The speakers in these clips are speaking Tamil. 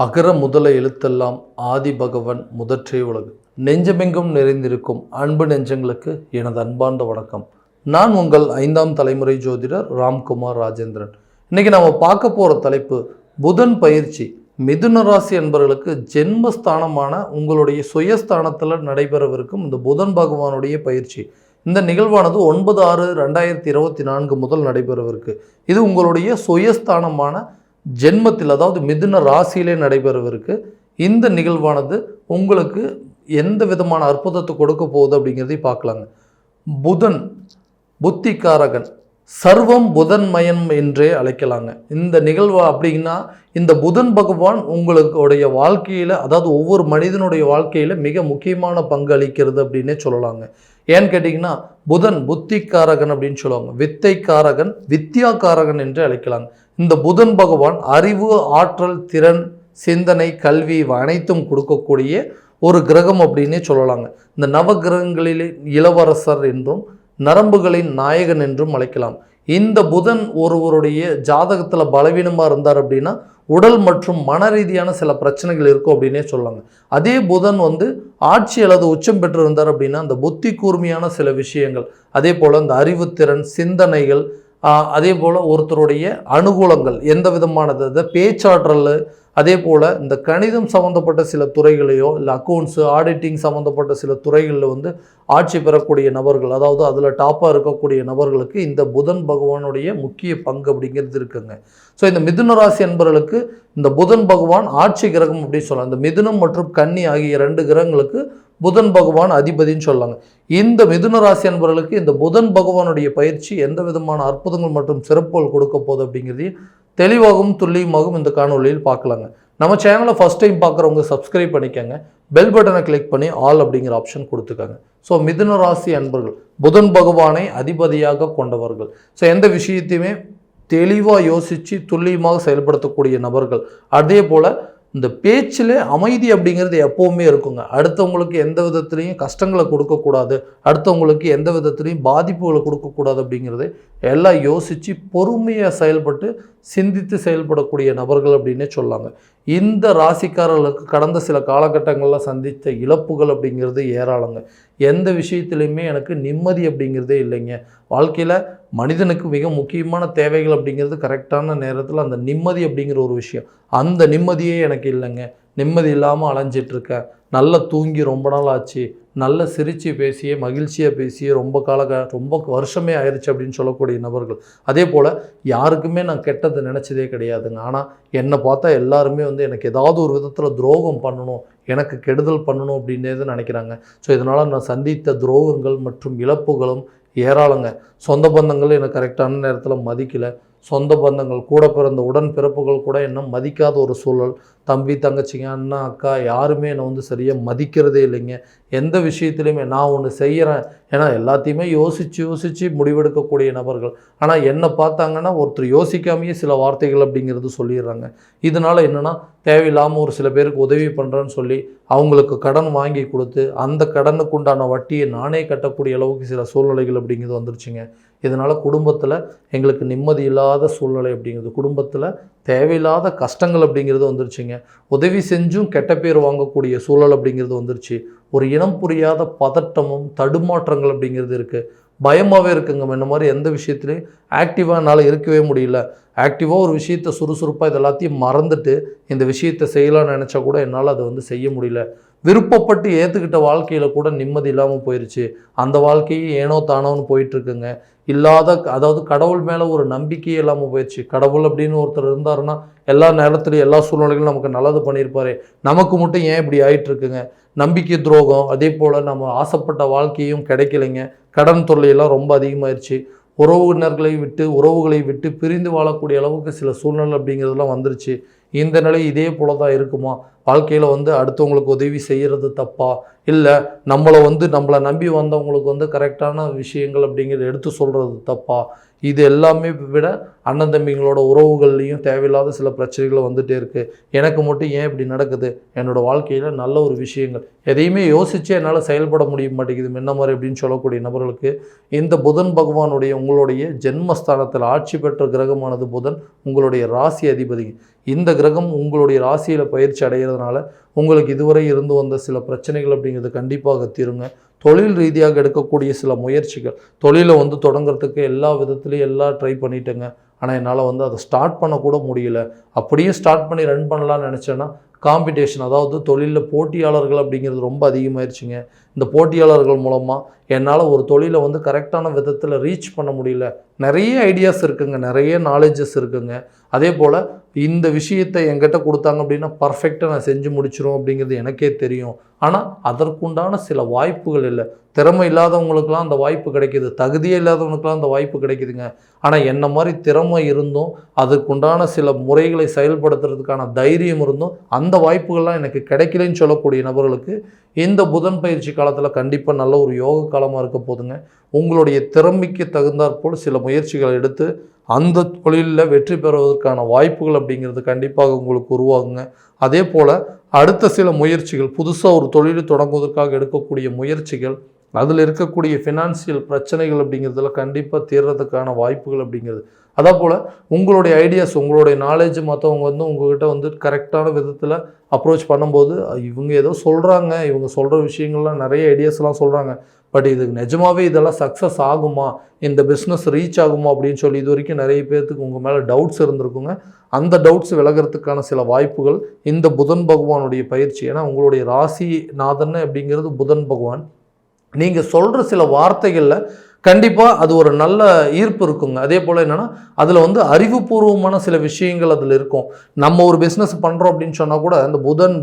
அகர முதல எழுத்தெல்லாம் ஆதி பகவன் முதற்றே உலகு. நெஞ்சமெங்கும் நிறைந்திருக்கும் அன்பு நெஞ்சங்களுக்கு எனது அன்பார்ந்த வணக்கம். நான் உங்கள் 5ஆம் தலைமுறை ஜோதிடர் ராம்குமார் ராஜேந்திரன். இன்னைக்கு நம்ம பார்க்க போகிற தலைப்பு புதன் பயிற்சி. மிதுன ராசி என்பவர்களுக்கு ஜென்மஸ்தானமான உங்களுடைய சுயஸ்தானத்தில் நடைபெறவிருக்கும் இந்த புதன் பகவானுடைய பயிற்சி. இந்த நிகழ்வானது 9/6/2024 முதல் நடைபெறவிருக்கு. இது உங்களுடைய சுயஸ்தானமான ஜென்மத்தில், அதாவது மிதுன ராசியிலே நடைபெறவிருக்கு. இந்த நிகழ்வானது உங்களுக்கு எந்த விதமான அற்புதத்தை கொடுக்க போகுது அப்படிங்கிறதையும் பார்க்கலாங்க. புதன் புத்திகாரகன், சர்வம் புதன்மயம் என்றே அழைக்கலாங்க. இந்த நிகழ்வு அப்படின்னா இந்த புதன் பகவான் உங்களுடைய வாழ்க்கையில், அதாவது ஒவ்வொரு மனிதனுடைய வாழ்க்கையில் மிக முக்கியமான பங்கு அளிக்கிறது அப்படின்னே சொல்லலாங்க. ஏன்னு கேட்டிங்கன்னா புதன் புத்திகாரகன் அப்படின்னு சொல்லுவாங்க, வித்தைக்காரகன் வித்யாகாரகன் என்று அழைக்கலாங்க. இந்த புதன் பகவான் அறிவு, ஆற்றல், திறன், சிந்தனை, கல்வி அனைத்தும் கொடுக்கக்கூடிய ஒரு கிரகம் அப்படின்னே சொல்லலாங்க. இந்த நவ கிரகங்களிலே இளவரசர் என்றும் நரம்புகளின் நாயகன் என்றும் அழைக்கலாம். இந்த புதன் ஒருவருடைய ஜாதகத்தில் பலவீனமாக இருந்தார் அப்படின்னா உடல் மற்றும் மன ரீதியான சில பிரச்சனைகள் இருக்கும் அப்படின்னே சொல்லலாங்க. அதே புதன் ஆட்சி அல்லது உச்சம் பெற்று இருந்தார் அப்படின்னா அந்த புத்தி கூர்மையான சில விஷயங்கள், அதே போல் இந்த அறிவுத்திறன், சிந்தனைகள், அதே போல் ஒருத்தருடைய அனுகூலங்கள் எந்த விதமானது, பேச்சாற்றல், அதே போல் இந்த கணிதம் சம்மந்தப்பட்ட சில துறைகளையோ இல்லை அக்கௌண்ட்ஸு, ஆடிட்டிங் சம்மந்தப்பட்ட சில துறைகளில் ஆட்சி பெறக்கூடிய நபர்கள், அதாவது அதில் டாப்பாக இருக்கக்கூடிய நபர்களுக்கு இந்த புதன் பகவானுடைய முக்கிய பங்கு அப்படிங்கிறது இருக்குங்க. ஸோ இந்த மிதுன ராசி என்பவர்களுக்கு இந்த புதன் பகவான் ஆட்சி கிரகம் அப்படின்னு சொல்லலாம். இந்த மிதுனம் மற்றும் கன்னி ஆகிய 2 கிரகங்களுக்கு புதன் பகவான் அதிபதினு சொல்லலாங்க. இந்த மிதுன ராசி என்பவர்களுக்கு இந்த புதன் பகவானுடைய பயிற்சி எந்த விதமான அற்புதங்கள் மற்றும் சிறப்புகள் கொடுக்க போகுது அப்படிங்கிறதையும் தெளிவாகவும் துல்லியமாகவும் இந்த காணொலியில் பார்க்கலாங்க. நம்ம சேனலை ஃபஸ்ட் டைம் பார்க்குறவங்க சப்ஸ்கிரைப் பண்ணிக்கோங்க, பெல் பட்டனை கிளிக் பண்ணி ஆல் அப்படிங்கிற ஆப்ஷன் கொடுத்துக்காங்க. ஸோ மிதுன ராசி அன்பர்கள் புதன் பகவானை அதிபதியாக கொண்டவர்கள். ஸோ எந்த விஷயத்தையுமே தெளிவாக யோசித்து துல்லியமாக செயல்படுத்தக்கூடிய நபர்கள். அதே போல் இந்த பேச்சில் அமைதி அப்படிங்கிறது எப்போவுமே இருக்குங்க. அடுத்தவங்களுக்கு எந்த விதத்துலையும் கஷ்டங்களை கொடுக்கக்கூடாது, அடுத்தவங்களுக்கு எந்த விதத்துலையும் பாதிப்புகளை கொடுக்கக்கூடாது அப்படிங்கிறது எல்லாம் யோசித்து பொறுமையாக செயல்பட்டு சிந்தித்து செயல்படக்கூடிய நபர்கள் அப்படின்னே சொல்லாங்க. இந்த ராசிக்காரர்களுக்கு கடந்த சில காலகட்டங்களில் சந்தித்த இழப்புகள் அப்படிங்கிறது ஏராளங்க. எந்த விஷயத்துலையுமே எனக்கு நிம்மதி அப்படிங்கிறதே இல்லைங்க. வாழ்க்கையில் மனிதனுக்கு மிக முக்கியமான தேவைகள் அப்படிங்கிறது கரெக்டான நேரத்தில் அந்த நிம்மதி அப்படிங்கிற ஒரு விஷயம், அந்த நிம்மதியே எனக்கு இல்லைங்க. நிம்மதி இல்லாமல் அலைஞ்சிட்ருக்கேன். நல்லா தூங்கி ரொம்ப நாள் ஆச்சு, நல்ல சிரித்து பேசியே மகிழ்ச்சியாக பேசியே ரொம்ப வருஷமே ஆயிடுச்சு அப்படின்னு சொல்லக்கூடிய நபர்கள். அதே போல் யாருக்குமே நான் கெட்டது நினச்சதே கிடையாதுங்க. ஆனால் என்னை பார்த்தா எல்லாருமே எனக்கு ஏதாவது ஒரு விதத்தில் துரோகம் பண்ணணும், எனக்கு கெடுதல் பண்ணணும் அப்படின்னே நினைக்கிறாங்க. ஸோ இதனால் நான் சந்தித்த துரோகங்கள் மற்றும் இழப்புகளும் ஏராளங்க. சொந்த பந்தங்கள் எனக்கு கரெக்டான நேரத்தில் மதிக்கலை. சொந்த பந்தங்கள், கூட பிறந்த உடன் பிறப்புகள் கூட என்ன மதிக்காத ஒரு சூழல். தம்பி, தங்கச்சிங்க, அண்ணா, அக்கா யாருமே என்னை சரியாக மதிக்கிறதே இல்லைங்க. எந்த விஷயத்துலையுமே நான் ஒன்று செய்கிறேன், ஏன்னா எல்லாத்தையுமே யோசித்து முடிவெடுக்கக்கூடிய நபர்கள். ஆனால் என்னை பார்த்தாங்கன்னா ஒருத்தர் யோசிக்காமையே சில வார்த்தைகள் அப்படிங்கிறது சொல்லிடுறாங்க. இதனால் என்னென்னா தேவையில்லாமல் ஒரு சில பேருக்கு உதவி பண்ணுறேன்னு சொல்லி அவங்களுக்கு கடன் வாங்கி கொடுத்து அந்த கடனுக்கு உண்டான வட்டியை நானே கட்டக்கூடிய அளவுக்கு சில சூழ்நிலைகள் அப்படிங்கிறது வந்துருச்சுங்க. இதனால் குடும்பத்தில் எங்களுக்கு நிம்மதி இல்லாத சூழ்நிலை அப்படிங்கிறது, குடும்பத்தில் தேவையில்லாத கஷ்டங்கள் அப்படிங்கிறது வந்துருச்சுங்க. உதவி செஞ்சும் கெட்ட பேர் வாங்கக்கூடிய சூழல் அப்படிங்கிறது வந்துருச்சு. ஒரு இனம் புரியாத பதட்டமும் தடுமாற்றங்கள் அப்படிங்கிறது இருக்குது. பயமாகவே இருக்குங்க. இந்த மாதிரி எந்த விஷயத்துலையும் ஆக்டிவாக என்னால் இருக்கவே முடியல. ஆக்டிவாக ஒரு விஷயத்தை சுறுசுறுப்பாக இது எல்லாத்தையும் மறந்துட்டு இந்த விஷயத்தை செய்யலாம்னு நினச்சா கூட என்னால் அதை செய்ய முடியல. விருப்பப்பட்டு ஏற்றுக்கிட்ட வாழ்க்கையில் கூட நிம்மதி இல்லாமல் போயிடுச்சு. அந்த வாழ்க்கையை ஏனோ தானோன்னு போயிட்டுருக்குங்க. அதாவது கடவுள் மேலே ஒரு நம்பிக்கையே இல்லாமல் போயிடுச்சு. கடவுள் அப்படின்னு ஒருத்தர் இருந்தாருன்னா எல்லா நேரத்துலையும் எல்லா சூழ்நிலைகளும் நமக்கு நல்லது பண்ணியிருப்பாரு, நமக்கு மட்டும் ஏன் இப்படி ஆகிட்டுருக்குங்க. நம்பிக்கை துரோகம், அதே போல் நம்ம ஆசைப்பட்ட வாழ்க்கையும் கிடைக்கலைங்க. கடன் தொல்லையெல்லாம் ரொம்ப அதிகமாகிடுச்சு. உறவுகளை விட்டு பிரிந்து வாழக்கூடிய அளவுக்கு சில சூழ்நிலை அப்படிங்கிறதுலாம் வந்துருச்சு. இந்த நிலை இதே போல தான் இருக்குமா? வாழ்க்கையில் அடுத்தவங்களுக்கு உதவி செய்கிறது தப்பா, இல்லை நம்மளை நம்பி வந்தவங்களுக்கு கரெக்டான விஷயங்கள் அப்படிங்கிறது எடுத்து சொல்கிறது தப்பா? இது எல்லாமே விட அண்ணன் தம்பிங்களோட உறவுகள்லையும் தேவையில்லாத சில பிரச்சனைகள் வந்துகிட்டே இருக்குது. எனக்கு மட்டும் ஏன் இப்படி நடக்குது? என்னோடய வாழ்க்கையில் நல்ல ஒரு விஷயங்கள் எதையுமே யோசித்து என்னால் செயல்பட முடிய மாட்டேங்குது என்ன மாதிரி அப்படின்னு சொல்லக்கூடிய நபர்களுக்கு இந்த புதன் பகவானுடைய உங்களுடைய ஜென்மஸ்தானத்தில் ஆட்சி பெற்ற கிரகமானது புதன் உங்களுடைய ராசி அதிபதி. இந்த கிரகம் உங்களுடைய ராசியில் பயிற்சி அடைகிறதுனால உங்களுக்கு இதுவரை இருந்து வந்த சில பிரச்சனைகள் அப்படிங்கிறது கண்டிப்பாக தீருங்க. தொழில் ரீதியாக எடுக்கக்கூடிய சில முயற்சிகள், தொழிலை வந்து தொடங்குறதுக்கு எல்லா விதத்துலேயும் எல்லாம் ட்ரை பண்ணிட்டேங்க, ஆனால் என்னால் வந்து அதை ஸ்டார்ட் பண்ணக்கூட முடியல. அப்படியே ஸ்டார்ட் பண்ணி ரன் பண்ணலான்னு நினச்சேன்னா காம்படிஷன், அதாவது தொழிலில் போட்டியாளர்கள் அப்படிங்கிறது ரொம்ப அதிகமாகிடுச்சிங்க. இந்த போட்டியாளர்கள் மூலமாக என்னால் ஒரு தொழிலை வந்து கரெக்டான விதத்தில் ரீச் பண்ண முடியல. நிறைய ஐடியாஸ் இருக்குங்க, நிறைய நாலேஜஸ் இருக்குங்க. அதே போல் இந்த விஷயத்தை என்கிட்ட கொடுத்தாங்க அப்படின்னா பர்ஃபெக்டாக நான் செஞ்சு முடிச்சிடும் அப்படிங்கிறது எனக்கே தெரியும். ஆனால் அதற்குண்டான சில வாய்ப்புகள் இல்லை. திறமை இல்லாதவங்களுக்கெல்லாம் அந்த வாய்ப்பு கிடைக்கிது, தகுதியே இல்லாதவங்களுக்கெல்லாம் அந்த வாய்ப்பு கிடைக்குதுங்க. ஆனால் என்ன மாதிரி திறமை இருந்தும் அதுக்குண்டான சில முறைகளை செயல்படுத்துறதுக்கான தைரியம் இருந்தும் அந்த வாய்ப்புகள்லாம் எனக்கு கிடைக்கலன்னு சொல்லக்கூடிய நபர்களுக்கு இந்த புதன் பயிற்சி காலத்தில் கண்டிப்பாக நல்ல ஒரு யோக காலமாக இருக்க போதுங்க. உங்களுடைய திறமைக்கு தகுந்தாற்போல் சில முயற்சிகளை எடுத்து அந்த தொழிலில் வெற்றி பெறுவதற்கான வாய்ப்புகள் அப்படிங்கிறது கண்டிப்பாக உங்களுக்கு உருவாகுங்க. அதே போல் அடுத்த சில முயற்சிகள், புதுசாக ஒரு தொழில் தொடங்குவதற்காக எடுக்கக்கூடிய முயற்சிகள், அதில் இருக்கக்கூடிய ஃபினான்சியல் பிரச்சனைகள் அப்படிங்கிறதுல கண்டிப்பாக தீர்றதுக்கான வாய்ப்புகள் அப்படிங்கிறது. அதே போல் உங்களுடைய ஐடியாஸ், உங்களுடைய நாலேஜ் மற்றவங்க வந்து உங்கள்கிட்ட வந்து கரெக்டான விதத்தில் அப்ரோச் பண்ணும்போது இவங்க ஏதோ சொல்கிறாங்க, இவங்க சொல்கிற விஷயங்கள்லாம் நிறைய ஐடியாஸ்லாம் சொல்கிறாங்க, பட் இது நிஜமாகவே இதெல்லாம் சக்ஸஸ் ஆகுமா, இந்த பிஸ்னஸ் ரீச் ஆகுமா அப்படின்னு சொல்லி இது வரைக்கும் நிறைய பேர்த்துக்கு உங்கள் மேலே டவுட்ஸ் இருந்திருக்குங்க. அந்த டவுட்ஸ் விலகிறதுக்கான சில வாய்ப்புகள் இந்த புதன் பகவானுடைய பயிற்சி. ஏன்னா உங்களுடைய ராசி நாதன் அப்படிங்கிறது புதன் பகவான். நீங்கள் சொல்கிற சில வார்த்தைகளில் கண்டிப்பாக அது ஒரு நல்ல ஈர்ப்பு இருக்குங்க. அதே போல் என்னென்னா அதில் வந்து அறிவுபூர்வமான சில விஷயங்கள் அதில் இருக்கும். நம்ம ஒரு பிஸ்னஸ் பண்ணுறோம் அப்படின்னு சொன்னால் கூட அந்த புதன்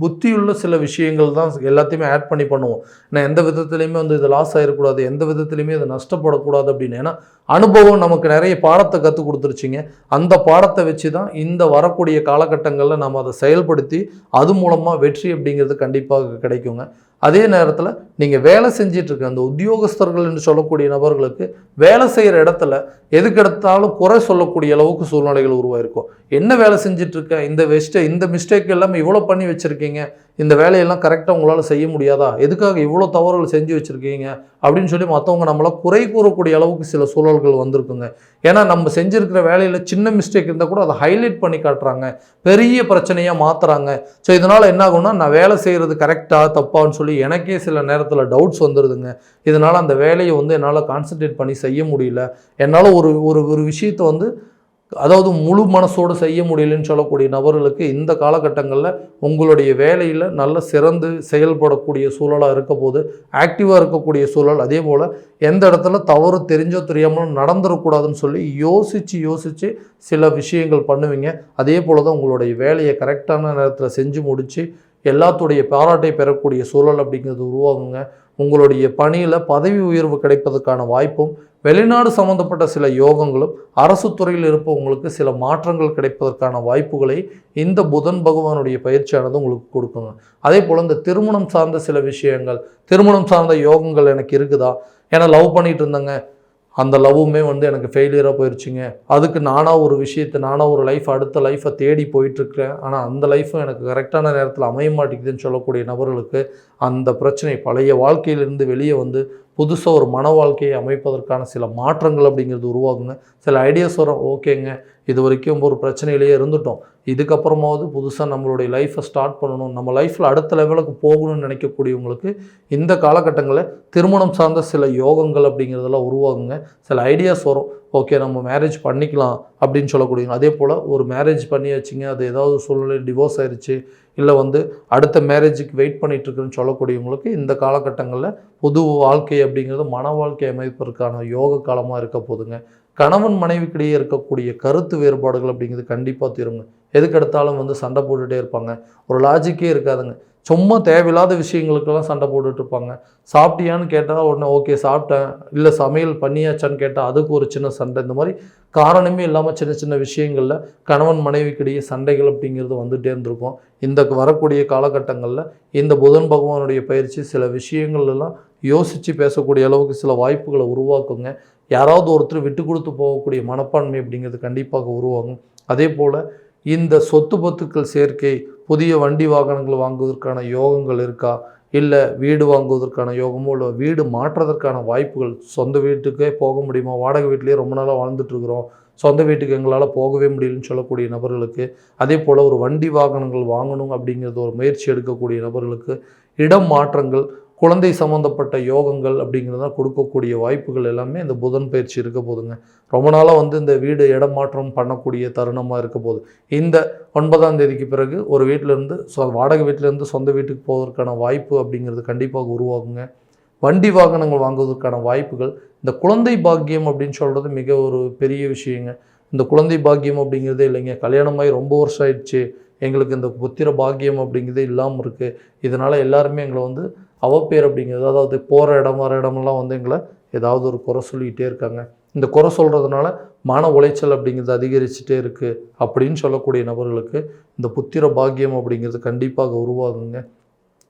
புத்தியுள்ள சில விஷயங்கள் தான் எல்லாத்தையுமே ஆட் பண்ணி பண்ணுவோம். ஏன்னா எந்த விதத்துலையுமே வந்து இது லாஸ் ஆகிடக்கூடாது, எந்த விதத்துலையுமே இது நஷ்டப்படக்கூடாது அப்படின்னு. ஏன்னா அனுபவம் நமக்கு நிறைய பாடத்தை கற்றுக் கொடுத்துருச்சிங்க. அந்த பாடத்தை வச்சு தான் இந்த வரக்கூடிய காலகட்டங்களில் நம்ம அதை செயல்படுத்தி அது மூலமாக வெற்றி அப்படிங்கிறது கண்டிப்பாக கிடைக்குங்க. அதே நேரத்தில் நீங்கள் வேலை செஞ்சிட்ருக்க அந்த உத்தியோகஸ்தர்கள் என்று சொல்லக்கூடிய நபர்களுக்கு வேலை செய்கிற இடத்துல எதுக்கெடுத்தாலும் குறை சொல்லக்கூடிய அளவுக்கு சூழ்நிலைகள் உருவாயிருக்கும். என்ன வேலை செஞ்சிட்ருக்க, இந்த மிஸ்டேக் எல்லாமே இவ்வளோ பண்ணி வச்சுருக்கீங்க, இந்த வேலையெல்லாம் கரெக்டாக உங்களால் செய்ய முடியாதா, எதுக்காக இவ்வளோ தவறுகள் செஞ்சு வச்சுருக்கீங்க அப்படின்னு சொல்லி மற்றவங்க நம்மளை குறை கூறக்கூடிய அளவுக்கு சில சூழல்கள் வந்திருக்குங்க. ஏன்னா நம்ம செஞ்சுருக்கிற வேலையில் சின்ன மிஸ்டேக் இருந்தால் கூட அதை ஹைலைட் பண்ணி காட்டுறாங்க, பெரிய பிரச்சனையாக மாற்றுறாங்க. ஸோ இதனால் என்ன ஆகும்னா நான் வேலை செய்கிறது கரெக்டாக தப்பான்னு சொல்லி எனக்கே சில நேரத்தில் டவுட்ஸ் வந்துடுதுங்க. இதனால் அந்த வேலையை வந்து என்னால் கான்சன்ட்ரேட் பண்ணி செய்ய முடியல, என்னால் ஒரு விஷயத்தை வந்து அதாவது முழு மனசோடு செய்ய முடியலன்னு சொல்லக்கூடிய நபர்களுக்கு இந்த காலகட்டங்களில் உங்களுடைய வேலையில் நல்ல சிறந்து செயல்படக்கூடிய சூழலாக இருக்க போது, ஆக்டிவாக இருக்கக்கூடிய சூழல். அதே போல் எந்த இடத்துல தவறு தெரிஞ்சோ தெரியாமலும் நடந்துடக்கூடாதுன்னு சொல்லி யோசித்து சில விஷயங்கள் பண்ணுவீங்க. அதே போல் தான் உங்களுடைய வேலையை கரெக்டான நேரத்தில் செஞ்சு முடித்து எல்லாத்துடைய பாராட்டை பெறக்கூடிய சூழல் அப்படிங்கிறது உருவாகுங்க. உங்களுடைய பணியில் பதவி உயர்வு கிடைப்பதற்கான வாய்ப்பும், வெளிநாடு சம்மந்தப்பட்ட சில யோகங்களும், அரசு துறையில் இருப்பவங்களுக்கு சில மாற்றங்கள் கிடைப்பதற்கான வாய்ப்புகளை இந்த புதன் பகவானுடைய பயிற்சியானது உங்களுக்கு கொடுக்குங்க. அதே போல் இந்த திருமணம் சார்ந்த சில விஷயங்கள், திருமணம் சார்ந்த யோகங்கள் எனக்கு இருக்குதா, ஏன்னா லவ் பண்ணிட்டு இருந்தேங்க, அந்த லவ்வுமே வந்து எனக்கு ஃபெயிலியராக போயிடுச்சுங்க, அதுக்கு நானாக ஒரு விஷயத்தை நானாக ஒரு அடுத்த லைஃப்பை தேடி போயிட்டுருக்கிறேன், ஆனால் அந்த லைஃப்பும் எனக்கு கரெக்டான நேரத்தில் அமைய மாட்டேங்குதுன்னு சொல்லக்கூடிய நபர்களுக்கு அந்த பிரச்சனை, பழைய வாழ்க்கையிலிருந்து வெளியே வந்து புதுசாக ஒரு மன வாழ்க்கையை அமைப்பதற்கான சில மாற்றங்கள் அப்படிங்கிறது உருவாகுங்க. சில ஐடியாஸ் வரும், ஓகேங்க இது வரைக்கும் ஒரு பிரச்சனையிலேயே இருந்துட்டோம், இதுக்கப்புறமாவது புதுசாக நம்மளுடைய லைஃப்பை ஸ்டார்ட் பண்ணணும், நம்ம லைஃப்பில் அடுத்த லெவலுக்கு போகணும்னு நினைக்கக்கூடியவங்களுக்கு இந்த காலகட்டங்களில் திருமணம் சார்ந்த சில யோகங்கள் அப்படிங்கிறதெல்லாம் உருவாகுங்க. சில ஐடியாஸ் வரும், ஓகே நம்ம மேரேஜ் பண்ணிக்கலாம் அப்படின்னு சொல்லக்கூடியவங்க. அதே போல் ஒரு மேரேஜ் பண்ணியாச்சுங்க, அது ஏதாவது சூழ்நிலை டிவோர்ஸ் ஆயிடுச்சு, இல்லை வந்து அடுத்த மேரேஜுக்கு வெயிட் பண்ணிகிட்ருக்குன்னு சொல்லக்கூடியவங்களுக்கு இந்த காலகட்டங்களில் புது வாழ்க்கை அப்படிங்கிறது மன வாழ்க்கை அமைப்பதற்கான யோக காலமாக இருக்க போதுங்க. கணவன் மனைவிக்கிடையே இருக்கக்கூடிய கருத்து வேறுபாடுகள் அப்படிங்கிறது கண்டிப்பாக தீருங்க. எதுக்கெடுத்தாலும் வந்து சண்டை போட்டுகிட்டே இருப்பாங்க, ஒரு லாஜிக்கே இருக்காதுங்க, சும்மா தேவையில்லாத விஷயங்களுக்கெல்லாம் சண்டை போட்டுட்ருப்பாங்க. சாப்பிட்டியான்னு கேட்டால் உடனே ஓகே சாப்பிட்டேன், இல்லை சமையல் பண்ணியாச்சான்னு கேட்டால் அதுக்கு ஒரு சின்ன சண்டை. இந்த மாதிரி காரணமே இல்லாமல் சின்ன சின்ன விஷயங்களில் கணவன் மனைவிக்கிடையே சண்டைகள் அப்படிங்கிறது வந்துகிட்டே இருந்திருக்கும். இந்த வரக்கூடிய காலகட்டங்களில் இந்த புதன் பகவானுடைய பயிற்சி சில விஷயங்கள்லாம் யோசித்து பேசக்கூடிய அளவுக்கு சில வாய்ப்புகளை உருவாக்குங்க. யாராவது ஒருத்தர் விட்டு கொடுத்து போகக்கூடிய மனப்பான்மை அப்படிங்கிறது கண்டிப்பாக உருவாகும். அதே போல் இந்த சொத்து பத்துக்கள் சேர்க்கை, புதிய வண்டி வாகனங்கள் வாங்குவதற்கான யோகங்கள் இருக்கா, இல்லை வீடு வாங்குவதற்கான யோகமோ, இல்லை வீடு மாற்றுவதற்கான வாய்ப்புகள், சொந்த வீட்டுக்கே போக முடியுமா, வாடகை வீட்டிலேயே ரொம்ப நாளாக வாழ்ந்துட்டுருக்குறோம், சொந்த வீட்டுக்கு எங்களால் போகவே முடியலன்னு சொல்லக்கூடிய நபர்களுக்கு, அதே போல் ஒரு வண்டி வாகனங்கள் வாங்கணும் அப்படிங்கிறது ஒரு முயற்சி எடுக்கக்கூடிய நபர்களுக்கு, இடம் மாற்றங்கள், குழந்தை சம்மந்தப்பட்ட யோகங்கள் அப்படிங்கிறத கொடுக்கக்கூடிய வாய்ப்புகள் எல்லாமே இந்த புதன் பயிற்சி இருக்க போதுங்க. ரொம்ப நாளாக இந்த வீடு இடம் மாற்றம் பண்ணக்கூடிய தருணமாக இருக்க போகுது. இந்த 9ஆம் தேதிக்கு பிறகு ஒரு வீட்டிலேருந்து வாடகை வீட்டிலேருந்து சொந்த வீட்டுக்கு போவதற்கான வாய்ப்பு அப்படிங்கிறது கண்டிப்பாக உருவாகுங்க. வண்டி வாகனங்கள் வாங்குவதற்கான வாய்ப்புகள், இந்த குழந்தை பாக்கியம் அப்படின்னு சொல்கிறது மிக ஒரு பெரிய விஷயங்க. இந்த குழந்தை பாக்கியம் அப்படிங்கிறதே இல்லைங்க, கல்யாணமாகி ரொம்ப வருஷம் ஆயிடுச்சு, எங்களுக்கு இந்த புத்திர பாக்கியம் அப்படிங்கிறதே இல்லாமல் இருக்குது, இதனால் எல்லாருமே எங்களை அவப்பேர் அப்படிங்கிறது, அதாவது போகிற இடம் வர இடமெல்லாம் எங்களை ஏதாவது ஒரு குறை சொல்லிக்கிட்டே இருக்காங்க, இந்த குறை சொல்கிறதுனால மன உளைச்சல் அப்படிங்கிறது அதிகரிச்சுட்டே இருக்குது அப்படின்னு சொல்லக்கூடிய நபர்களுக்கு இந்த புத்திர பாக்கியம் அப்படிங்கிறது கண்டிப்பாக உருவாகுங்க.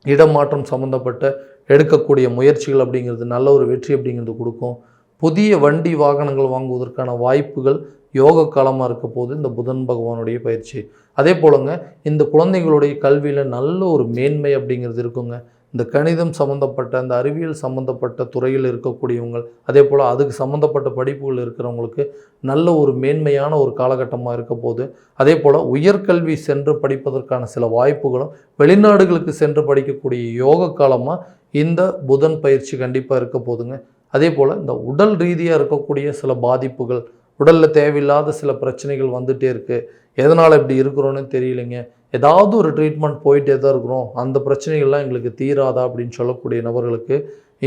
இடமாற்றம் சம்மந்தப்பட்ட எடுக்கக்கூடிய முயற்சிகள் அப்படிங்கிறது நல்ல ஒரு வெற்றி அப்படிங்கிறது கொடுக்கும். புதிய வண்டி வாகனங்கள் வாங்குவதற்கான வாய்ப்புகள் யோக காலமாக இருக்க போது இந்த புதன் பகவானுடைய பயிற்சி. அதே போலங்க இந்த குழந்தைகளுடைய கல்வியில் நல்ல ஒரு மேன்மை அப்படிங்கிறது இருக்குங்க. இந்த கணிதம் சம்மந்தப்பட்ட, அந்த அறிவியல் சம்மந்தப்பட்ட துறையில் இருக்கக்கூடியவங்க, அதே போல் அதுக்கு சம்மந்தப்பட்ட படிப்புகள் இருக்கிறவங்களுக்கு நல்ல ஒரு மேன்மையான ஒரு காலகட்டமாக இருக்க போது. அதே போல் உயர்கல்வி சென்று படிப்பதற்கான சில வாய்ப்புகளும், வெளிநாடுகளுக்கு சென்று படிக்கக்கூடிய யோக காலமாக இந்த புதன் பயிற்சி கண்டிப்பாக இருக்க போதுங்க. அதே போல் இந்த உடல் ரீதியாக இருக்கக்கூடிய சில பாதிப்புகள், உடலில் தேவையில்லாத சில பிரச்சனைகள் வந்துகிட்டே இருக்குது, எதனால் இப்படி இருக்கிறோன்னு தெரியலைங்க, ஏதாவது ஒரு ட்ரீட்மெண்ட் போயிட்டே தான் இருக்கிறோம், அந்த பிரச்சனைகள்லாம் எங்களுக்கு தீராதா அப்படின்னு சொல்லக்கூடிய நபர்களுக்கு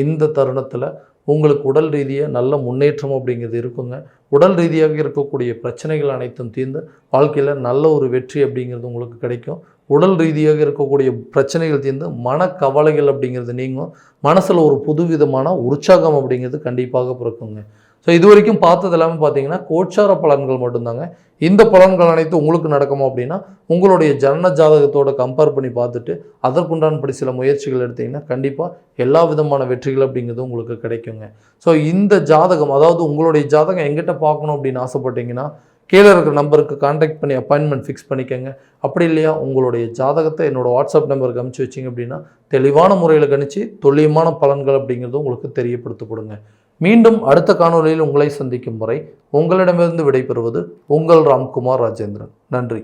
இந்த தருணத்தில் உங்களுக்கு உடல் ரீதியாக நல்ல முன்னேற்றம் அப்படிங்கிறது இருக்குங்க. உடல் ரீதியாக இருக்கக்கூடிய பிரச்சனைகள் அனைத்தும் தீர்ந்து வாழ்க்கையில் நல்ல ஒரு வெற்றி அப்படிங்கிறது உங்களுக்கு கிடைக்கும். உடல் ரீதியாக இருக்கக்கூடிய பிரச்சனைகள் தீர்ந்து மனக்கவலைகள் அப்படிங்கிறது நீங்கும். மனசில் ஒரு புதுவிதமான உற்சாகம் அப்படிங்கிறது கண்டிப்பாக பிறக்குங்க. ஸோ இது வரைக்கும் பார்த்தது எல்லாமே பார்த்தீங்கன்னா கோச்சார பலன்கள் மட்டும்தாங்க. இந்த பலன்கள் அனைத்தும் உங்களுக்கு நடக்குமா அப்படின்னா உங்களுடைய ஜனன ஜாதகத்தோட கம்பேர் பண்ணி பார்த்துட்டு அதற்குண்டானபடி சில முயற்சிகள் எடுத்திங்கன்னா கண்டிப்பாக எல்லா விதமான வெற்றிகள் அப்படிங்கிறது உங்களுக்கு கிடைக்குங்க. ஸோ இந்த ஜாதகம், அதாவது உங்களுடைய ஜாதகம் எங்கிட்ட பார்க்கணும் அப்படின்னு ஆசைப்பட்டீங்கன்னா கீழே இருக்கிற நம்பருக்கு கான்டாக்ட் பண்ணி அப்பாயின்மெண்ட் ஃபிக்ஸ் பண்ணிக்கோங்க. அப்படி இல்லையா உங்களுடைய ஜாதகத்தை என்னோடய வாட்ஸ்அப் நம்பருக்கு அனுப்பிச்சி வச்சிங்க அப்படின்னா தெளிவான முறையில் கணிச்சு துல்லியமான பலன்கள் அப்படிங்கிறது உங்களுக்கு தெரியப்படுத்தப்படுங்க. மீண்டும் அடுத்த காணொலியில் உங்களை சந்திக்கும் வரை உங்களிடமிருந்து விடைபெறுவது உங்கள் ராம்குமார் ராஜேந்திரன். நன்றி.